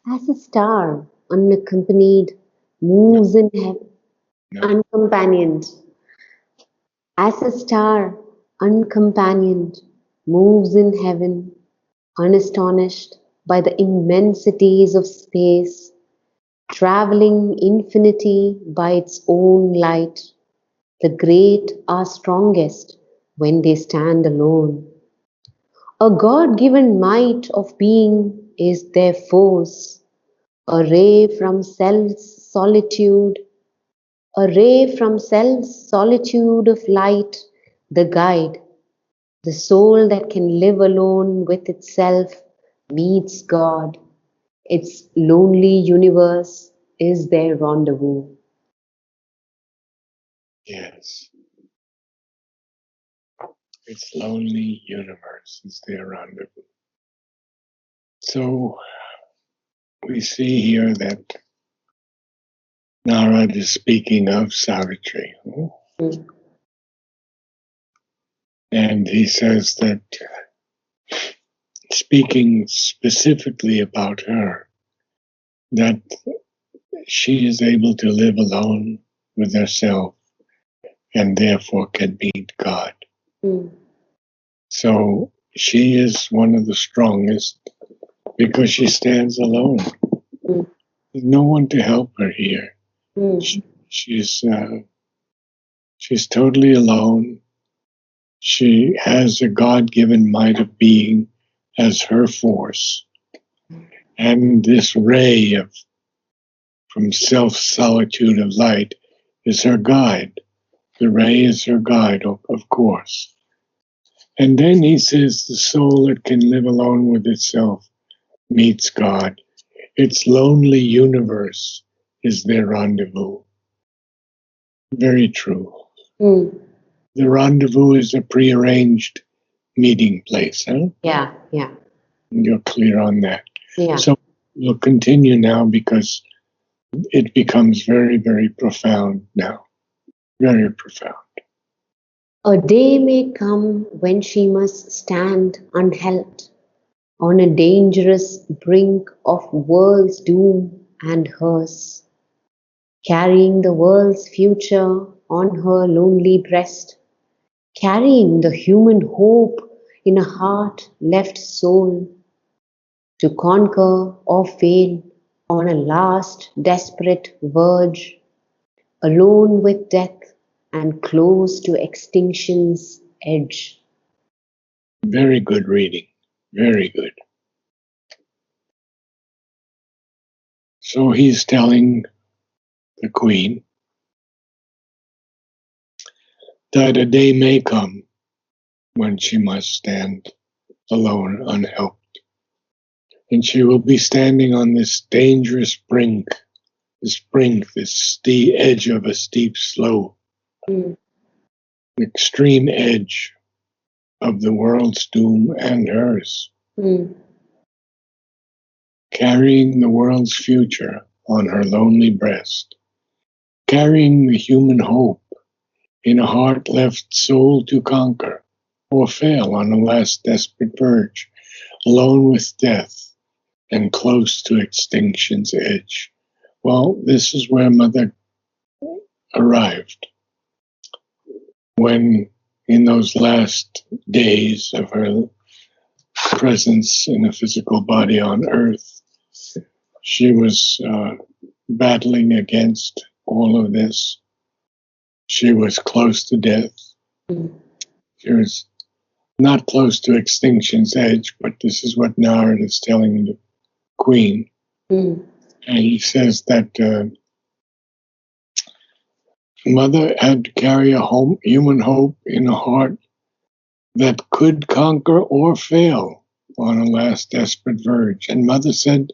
As a star, unaccompanied, moves in heaven, No. uncompanioned. As a star, uncompanioned, moves in heaven, unastonished by the immensities of space, traveling infinity by its own light. The great are strongest when they stand alone. A God given might of being is their force, a ray from self's solitude, a ray from self's solitude of light, the guide. The soul that can live alone with itself meets God. Its lonely universe is their rendezvous. Yes. Its lonely universe is their rendezvous. So we see here that Narad is speaking of Savitri. Mm. And he says that, speaking specifically about her, that she is able to live alone with herself and therefore can meet God. Mm. So she is one of the strongest because she stands alone. Mm. There's no one to help her here. Mm. She's totally alone. She has a God-given might of being as her force, and this ray of from self-solitude of light is her guide. The ray is her guide, of course. And then he says the soul that can live alone with itself meets God. Its lonely universe is their rendezvous. Very true. Mm. The rendezvous is a prearranged meeting place, huh? Yeah, yeah, You're clear on that. yeah. So we'll continue now because it becomes very, very profound now. Very profound. A day may come when she must stand unhelped on a dangerous brink of world's doom and hers, carrying the world's future on her lonely breast, carrying the human hope in a heart left soul, to conquer or fail on a last desperate verge, alone with death and close to extinction's edge. Very good reading. Very good. So he's telling the queen that a day may come when she must stand alone, unhelped. And she will be standing on this dangerous brink, this edge of a steep slope, Mm. the extreme edge of the world's doom and hers, Mm. carrying the world's future on her lonely breast, carrying the human hope in a heart left sole to conquer or fail on a last desperate verge, alone with death and close to extinction's edge. Well, this is where Mother arrived when, in those last days of her presence in a physical body on earth, she was battling against all of this. She was close to death. Mm. She was not close to extinction's edge, but this is what Narad is telling the queen. Mm. And he says that Mother had to carry a human hope in a heart that could conquer or fail on a last desperate verge. And Mother said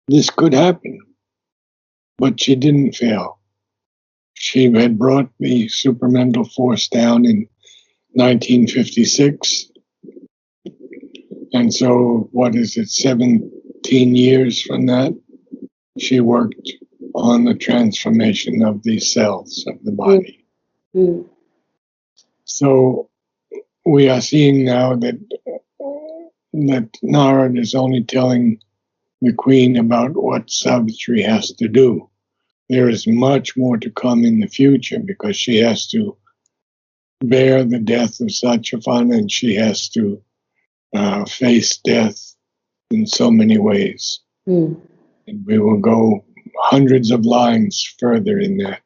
this could happen, but she didn't fail. She had brought the supermental force down in 1956. And so, what is it, 17 years from that? She worked on the transformation of these cells of the body. Mm. So, we are seeing now that Narad is only telling the queen about what Savitri has to do. There is much more to come in the future because she has to bear the death of Satyavana and she has to face death in so many ways. Mm. And we will go hundreds of lines further in that.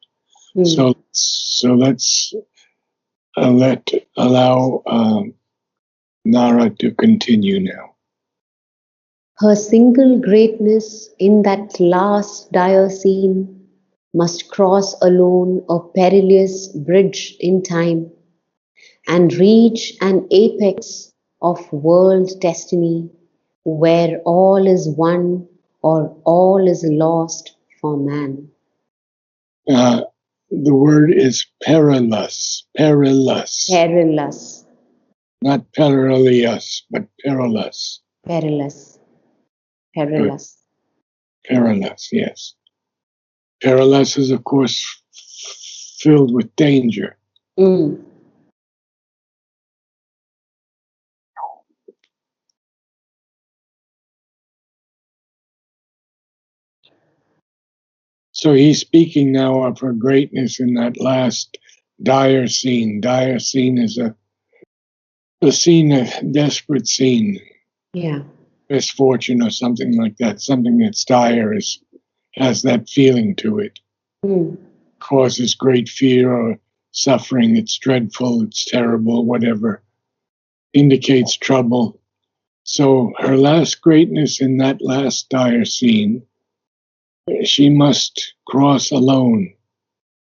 Mm. So let's allow Narad to continue now. Her single greatness in that last dire scene must cross alone a perilous bridge in time and reach an apex of world destiny where all is won or all is lost for man. Uh, the word is perilous, perilous, Perilous, not perilous, but perilous. perilous, Good. perilous. Perilous, yes. Perilous is, of course, filled with danger. Mm. So he's speaking now of her greatness in that last dire scene. Dire scene is a scene, a desperate scene, Yeah. misfortune or something like that. Something that's dire has that feeling to it. Mm. Causes great fear or suffering. It's dreadful, it's terrible, whatever. Indicates trouble. So her last greatness in that last dire scene, she must cross alone.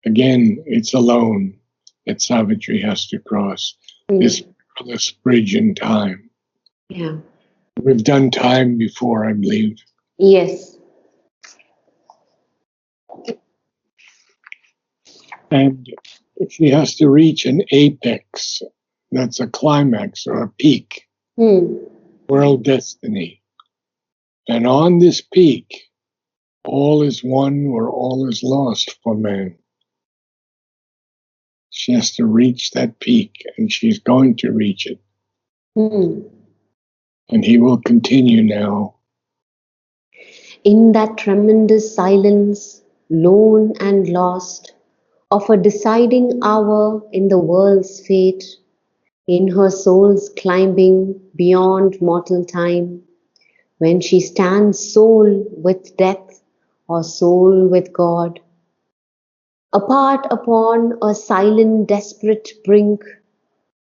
Again, it's alone that Savitri has to cross this Mm. perilous bridge in time. Yeah. We've done time before, I believe. Yes. And she has to reach an apex. That's a climax or a peak, Mm. world destiny. And on this peak, all is won or all is lost for man. She has to reach that peak, and she's going to reach it. Mm. And he will continue now. In that tremendous silence, lone and lost, of a deciding hour in the world's fate, in her soul's climbing beyond mortal time, when she stands soul with death or soul with God, apart upon a silent, desperate brink,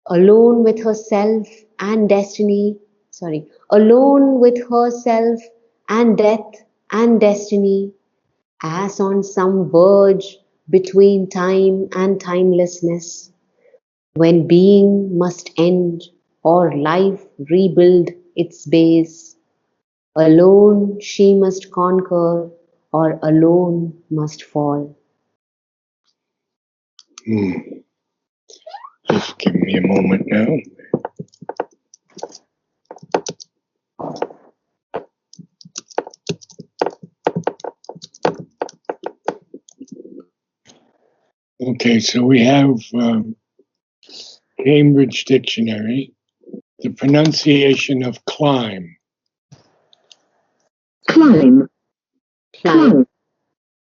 alone with herself and destiny, alone with herself and death and destiny, as on some verge between time and timelessness, when being must end or life rebuild its base, alone she must conquer or alone must fall. Just give me a moment now. Okay, so we have Cambridge Dictionary, the pronunciation of climb. Climb, Climb.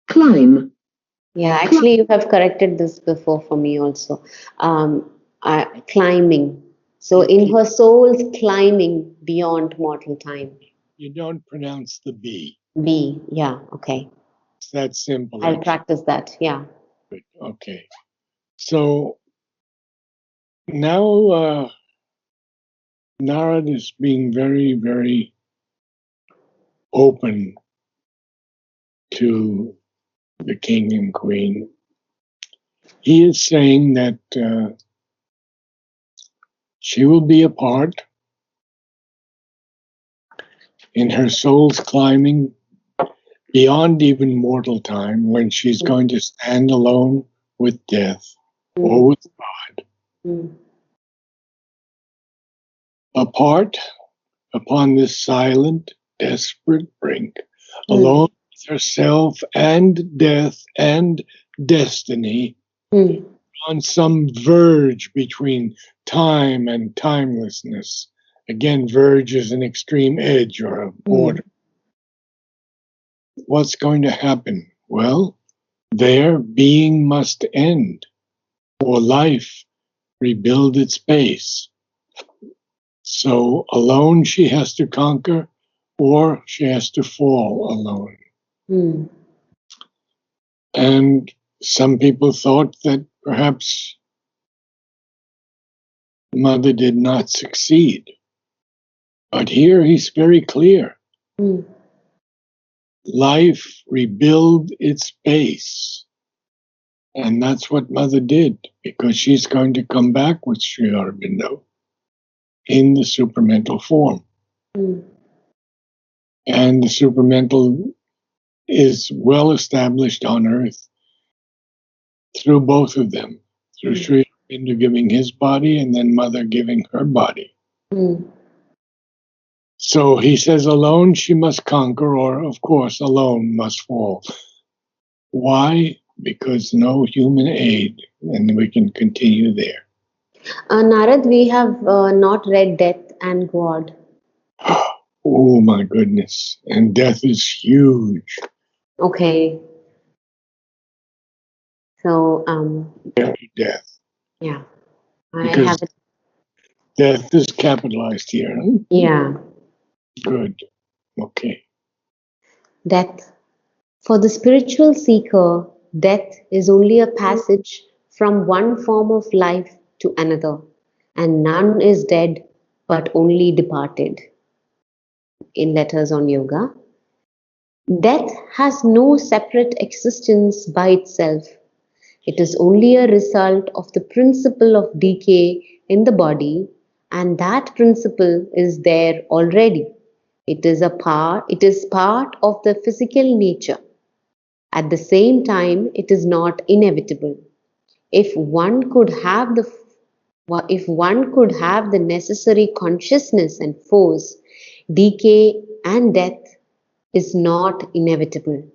climb, Yeah, actually, you have corrected this before for me also. Climbing. So, in her soul's climbing beyond mortal time. You don't pronounce the B. B. Yeah. Okay. It's that simple. I'll Actually. practice that. Yeah. Okay. So now Narad is being very, very open to the king and queen. He is saying that she will be a part in her soul's climbing beyond even mortal time when she's going to stand alone with death or with God. Mm. Apart upon this silent, desperate brink, alone with herself and death and destiny, Mm. on some verge between time and timelessness. Again, verge is an extreme edge or a border. what's going to happen? Well, their being must end, or life rebuild its base. So alone she has to conquer, or she has to fall alone. Hmm. And some people thought that perhaps Mother did not succeed. But here he's very clear. Hmm. Life rebuild its base. And that's what Mother did, because she's going to come back with Sri Aurobindo in the supramental form. Hmm. And the supramental is well established on earth through both of them, through Sri Aurobindo giving his body and then Mother giving her body. Hmm. So he says, alone she must conquer, or of course, alone must fall. Why? Because no human aid, and we can continue there. Narad, we have not read Death and God. Oh my goodness. And death is huge. Okay. So, Death. yeah, I Because have it. death is capitalized here. Yeah, Good. Okay. death. For the spiritual seeker, death is only a passage from one form of life to another, and none is dead but only departed. In Letters on Yoga, death has no separate existence by itself. It is only a result of the principle of decay in the body, and that principle is there already. It is part of the physical nature. At the same time, it is not inevitable. If one could have the if one could have the necessary consciousness and force, decay and death is not inevitable.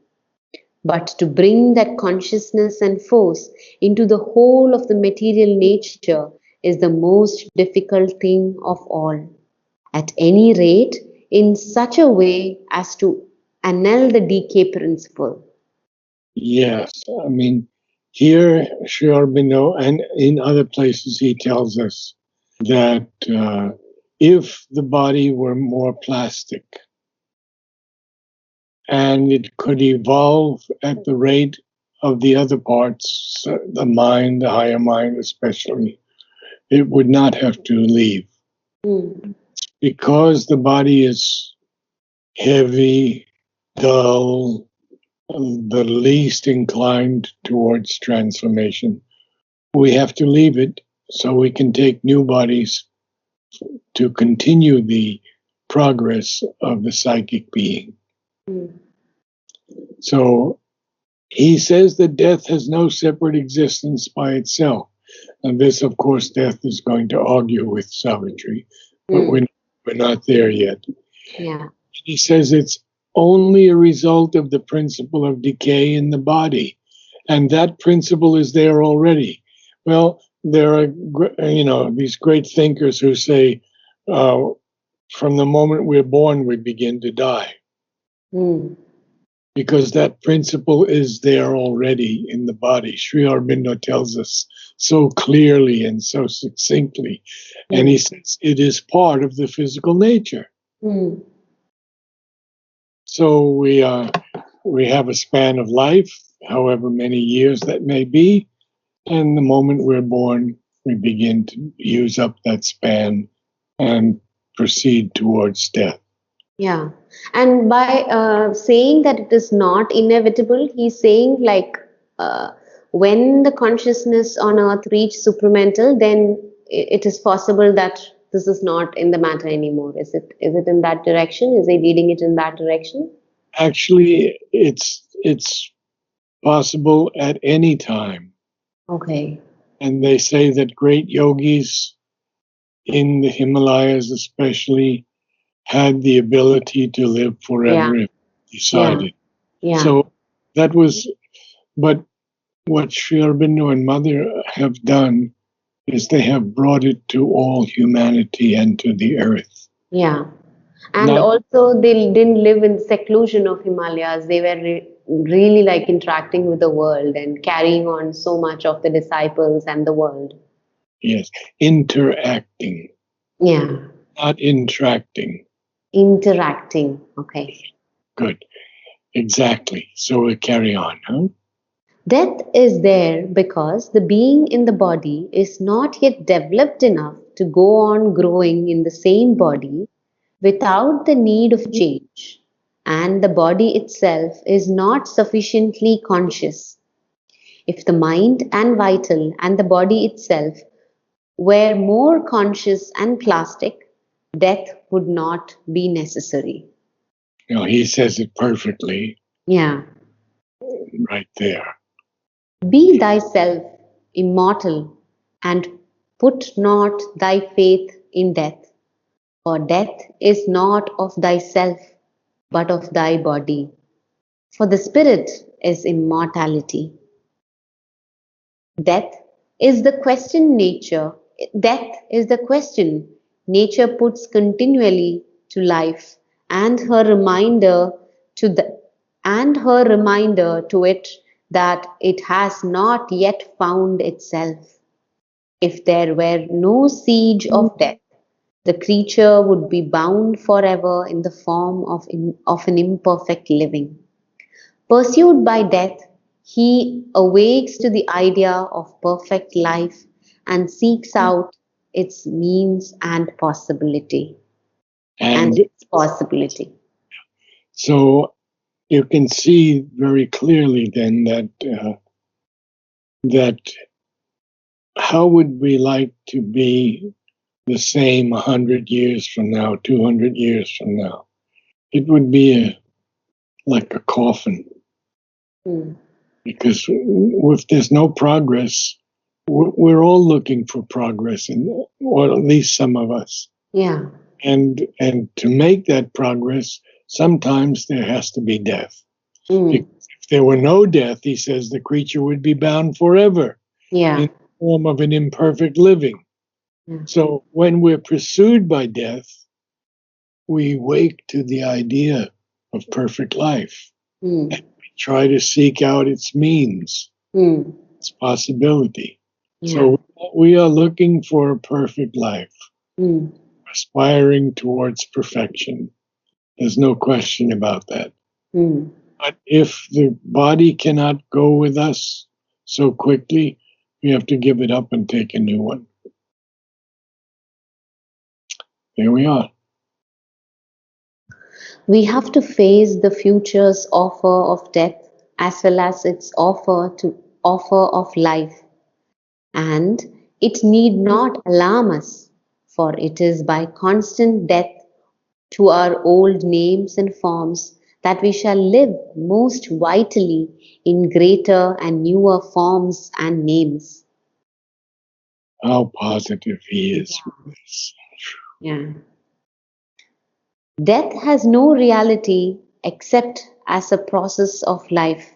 But to bring that consciousness and force into the whole of the material nature is the most difficult thing of all. At any rate, in such a way as to annul the decay principle. Yes. I mean, here, Sri Aurobindo, and in other places, he tells us that if the body were more plastic and it could evolve at the rate of the other parts, the mind, the higher mind especially, it would not have to leave. Mm, Because the body is heavy, dull, the least inclined towards transformation, we have to leave it so we can take new bodies to continue the progress of the psychic being. mm, So he says that death has no separate existence by itself. And this, of course, death is going to argue with Savitri, but mm, we're not there yet. yeah. He says it's only a result of the principle of decay in the body. And that principle is there already. Well, there are, these great thinkers who say, uh, from the moment we're born, we begin to die. Mm, Because that principle is there already in the body. Sri Aurobindo tells us so clearly and so succinctly. And he mm, says it is part of the physical nature. mm. So we have a span of life, however many years that may be, and the moment we're born, we begin to use up that span and proceed towards death. Yeah, and by saying that it is not inevitable, he's saying like uh, when the consciousness on earth reach supramental, then it is possible that this is not in the matter anymore. Is it in that direction? Is he leading it in that direction? Actually, it's possible at any time. Okay. And they say that great yogis in the Himalayas, especially, had the ability to live Yeah, forever if yeah, decided. yeah. So that was, but what Sri Aurobindo and Mother have done is they have brought it to all humanity and to the earth. Yeah. And Not, also, they didn't live in seclusion of Himalayas. They were really like interacting with the world and carrying on so much of the disciples and the world. yes, interacting, Yeah, not interacting. interacting. Okay. Good, exactly. So we carry on, huh? Death is there because the being in the body is not yet developed enough to go on growing in the same body without the need of change, and the body itself is not sufficiently conscious. If the mind and vital and the body itself were more conscious and plastic, death would not be necessary. You know, he says it perfectly Yeah. right there. Be thyself immortal, and put not thy faith in death, for death is not of thyself, but of thy body. For the spirit is immortality. Death is the question nature. Death is the question nature puts continually to life, and her reminder to the and her reminder to it that it has not yet found itself. If there were no siege of death, the creature would be bound forever in the form of an imperfect living. Pursued by death, he awakes to the idea of perfect life and seeks out its means and possibility. And And its possibility. so you can see very clearly then that how would we like to be the same 100 years from now, 200 years from now? It would be like a coffin Mm. because if there's no progress, we're all looking for progress, or at least some of us. Yeah. And to make that progress, sometimes there has to be death. Mm. If there were no death, he says the creature would be bound forever Yeah. in the form of an imperfect living. Yeah. So when we're pursued by death, we wake to the idea of perfect life. Mm. We try to seek out its means, Mm. its possibility. Yeah. So we are looking for a perfect life, Mm. aspiring towards perfection. There's no question about that. Mm. But if the body cannot go with us so quickly, we have to give it up and take a new one. There we are. We have to face the future's offer of death as well as its offer of life. And it need not alarm us, for it is by constant death to our old names and forms that we shall live most vitally in greater and newer forms and names. How positive he is with this. Yeah. Death has no reality except as a process of life,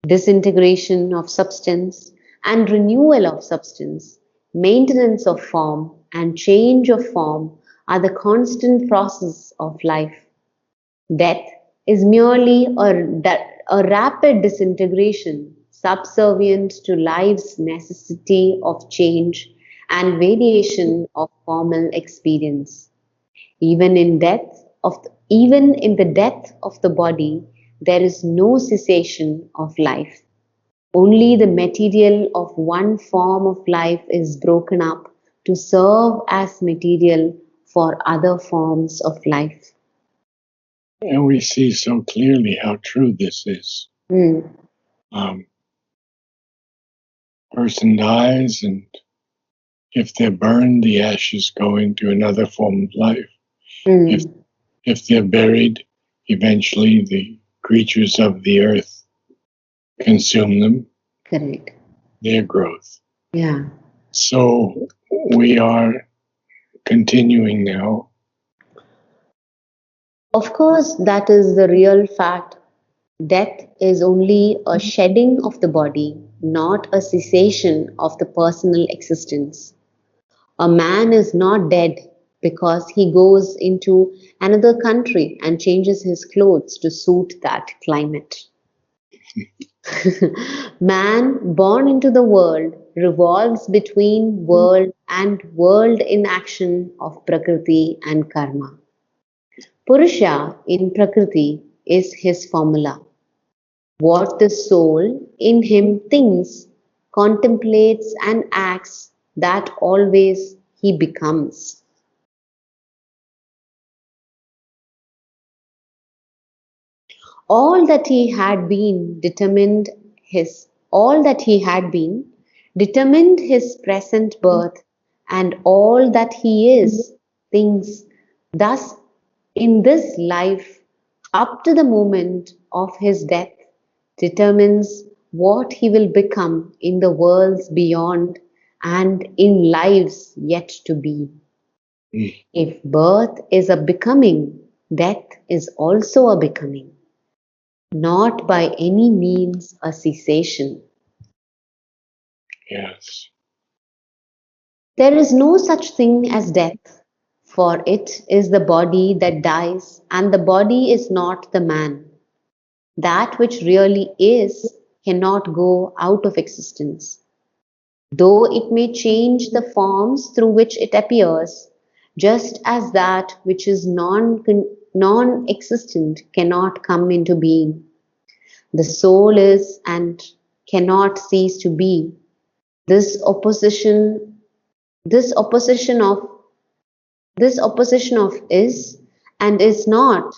disintegration of substance and renewal of substance, maintenance of form and change of form are the constant process of life. Death is merely a rapid disintegration subservient to life's necessity of change and variation of formal experience. Even in the death of the body, there is no cessation of life. Only the material of one form of life is broken up to serve as material for other forms of life. And we see so clearly how true this is. Hmm. Um, person dies, and if they're burned, the ashes go into another form of life. If Hmm. if they're buried, eventually the creatures of the earth consume them, Correct. their growth. Yeah. So we are continuing now. Of course, that is the real fact. Death is only a shedding of the body, not a cessation of the personal existence. A man is not dead, because he goes into another country and changes his clothes to suit that climate. Man born into the world revolves between world and world in action of Prakriti and Karma. Purusha in Prakriti is his formula. What the soul in him thinks, contemplates, and acts, that always he becomes. All that he had been determined his present birth, and all that he is thinks thus in this life up to the moment of his death determines what he will become in the worlds beyond and in lives yet to be. Mm. If birth is a becoming, death is also a becoming, not by any means a cessation. Yes. There is no such thing as death, for it is the body that dies, and the body is not the man. That which really is cannot go out of existence, though it may change the forms through which it appears, just as that which is non existent cannot come into being. The soul is and cannot cease to be. This opposition, this opposition of this opposition of is and is not,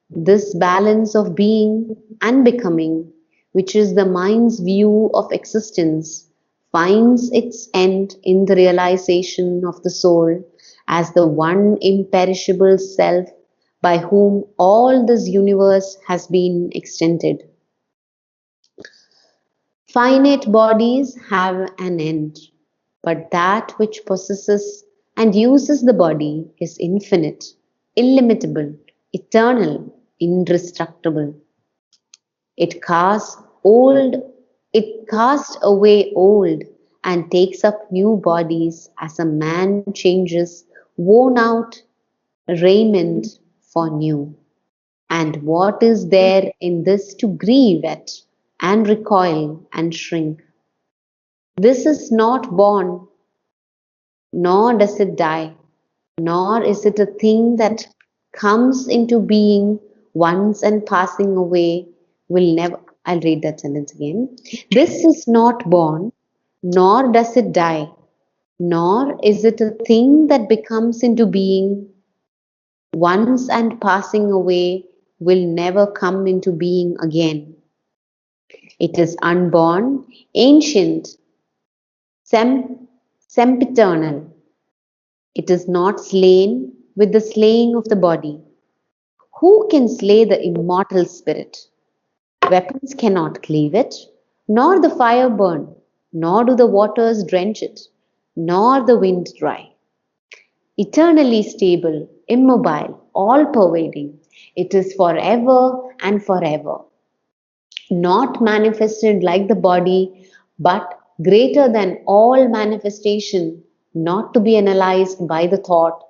this balance of being and becoming, which is the mind's view of existence, finds its end in the realization of the soul as the one imperishable self by whom all this universe has been extended. Finite bodies have an end, but that which possesses and uses the body is infinite, illimitable, eternal, indestructible. It casts old, it casts away old and takes up new bodies as a man changes worn out raiment for new. And what is there in this to grieve at and recoil and shrink? This is not born, nor does it die, nor is it a thing that comes into being once and passing away will never. I'll read that sentence again. This is not born, nor does it die, nor is it a thing that becomes into being once and passing away will never come into being again. It is unborn, ancient, sempiternal. It is not slain with the slaying of the body. Who can slay the immortal spirit? Weapons cannot cleave it, nor the fire burn, nor do the waters drench it, nor the wind dry. Eternally stable, immobile, all pervading, it is forever and forever. Not manifested like the body, but greater than all manifestation, not to be analyzed by the thought,